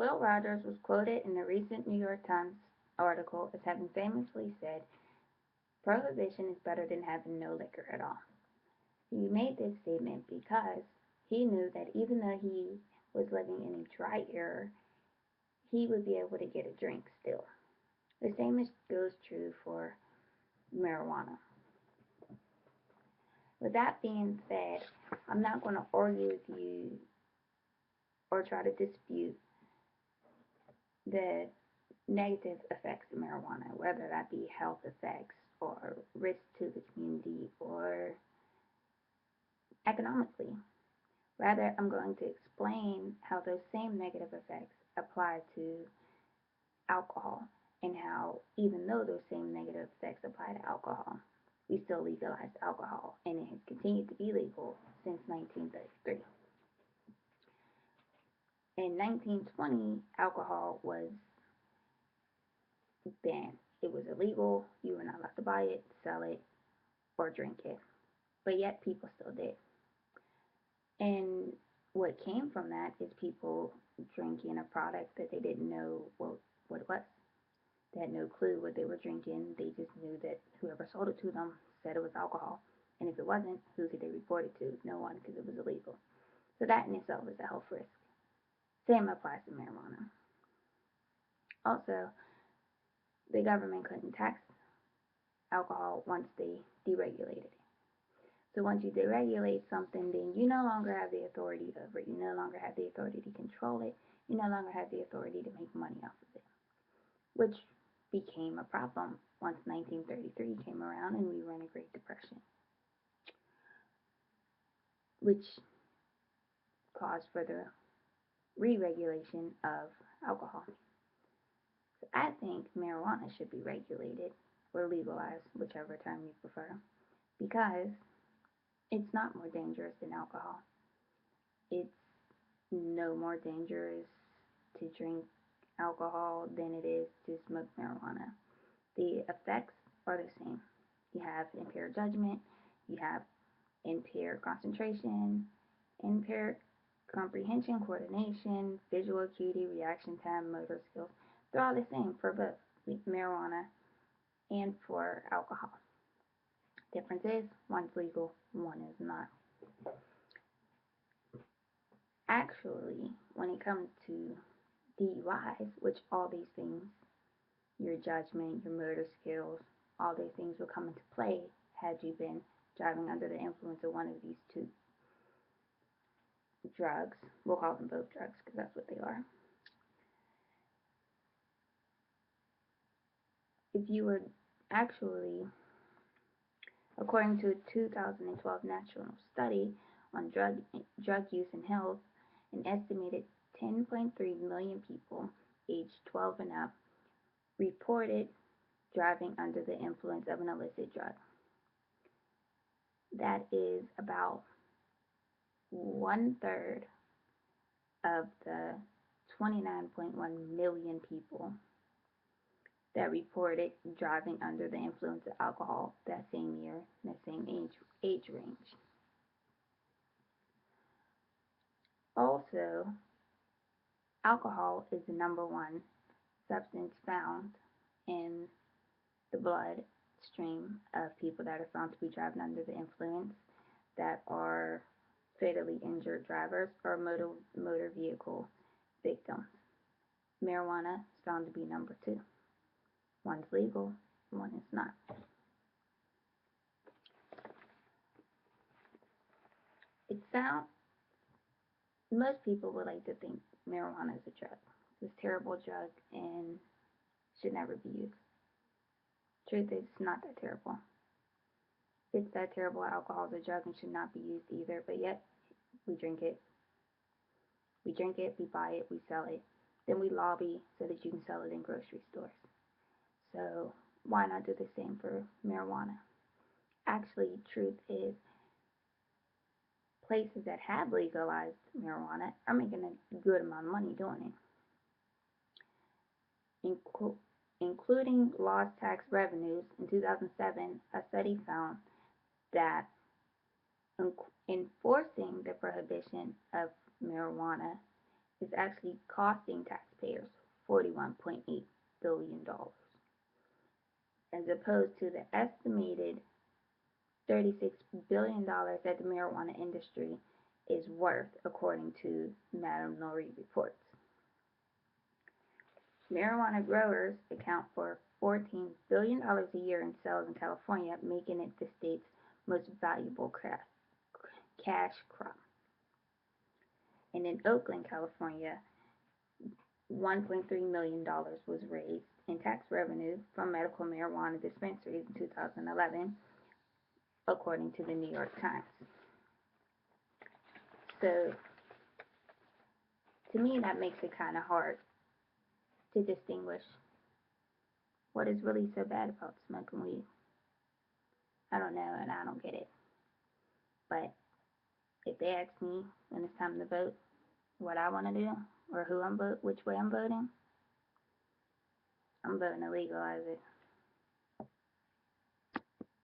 Will Rogers was quoted in a recent New York Times article as having famously said, "Prohibition is better than having no liquor at all." He made this statement because he knew that even though he was living in a dry era, he would be able to get a drink still. The same goes true for marijuana. With that being said, I'm not going to argue with you or try to dispute the negative effects of marijuana, whether that be health effects or risk to the community or economically. Rather, I'm going to explain how those same negative effects apply to alcohol and how, even though those same negative effects apply to alcohol, we still legalized alcohol and it has continued to be legal since 1933. In 1920, alcohol was banned. It was illegal. You were not allowed to buy it, sell it, or drink it. But yet people still did. And what came from that is people drinking a product that they didn't know what it was. They had no clue what they were drinking. They just knew that whoever sold it to them said it was alcohol. And if it wasn't, who could they report it to? No one, because it was illegal. So that in itself is a health risk. Same applies to marijuana. Also, the government couldn't tax alcohol once they deregulated it. So once you deregulate something, then you no longer have the authority over it. You no longer have the authority to control it. You no longer have the authority to make money off of it, which became a problem once 1933 came around and we were in a Great Depression, which caused further re-regulation of alcohol. So I think marijuana should be regulated or legalized, whichever term you prefer, because it's not more dangerous than alcohol. It's no more dangerous to drink alcohol than it is to smoke marijuana. The effects are the same. You have impaired judgment, you have impaired concentration, impaired comprehension, coordination, visual acuity, reaction time, motor skills. They're all the same for both marijuana and for alcohol. Difference is one's legal, one is not. Actually, when it comes to DUIs, which all these things, your judgment, your motor skills, all these things will come into play had you been driving under the influence of one of these two drugs. We'll call them both drugs because that's what they are. If you were actually, according to a 2012 national study on drug use and health, an estimated 10.3 million people aged 12 and up reported driving under the influence of an illicit drug. That is about 1/3 of the 29.1 million people that reported driving under the influence of alcohol that same year, that same age range. Also, alcohol is the number one substance found in the blood stream of people that are found to be driving under the influence that are fatally injured drivers or motor vehicle victims. Marijuana is found to be number two. One's legal, one is not. It sounds, most people would like to think marijuana is a drug. It's a terrible drug and should never be used. Truth is, it's not that terrible. It's that terrible. Alcohol is a drug and should not be used either, but yet we drink it. We drink it, we buy it, we sell it. Then we lobby so that you can sell it in grocery stores. So why not do the same for marijuana? Actually, truth is, places that have legalized marijuana are making a good amount of money doing it. Including lost tax revenues, in 2007, a study found that enforcing the prohibition of marijuana is actually costing taxpayers $41.8 billion, as opposed to the estimated $36 billion that the marijuana industry is worth, according to Madame Norrie reports. Marijuana growers account for $14 billion a year in sales in California, making it the state's most valuable cash crop. And in Oakland, California, $1.3 million was raised in tax revenue from medical marijuana dispensaries in 2011, according to the New York Times. So, to me, that makes it kind of hard to distinguish what is really so bad about smoking weed. I don't know, and I don't get it. But if they ask me when it's time to vote what I want to do or which way I'm voting to legalize it.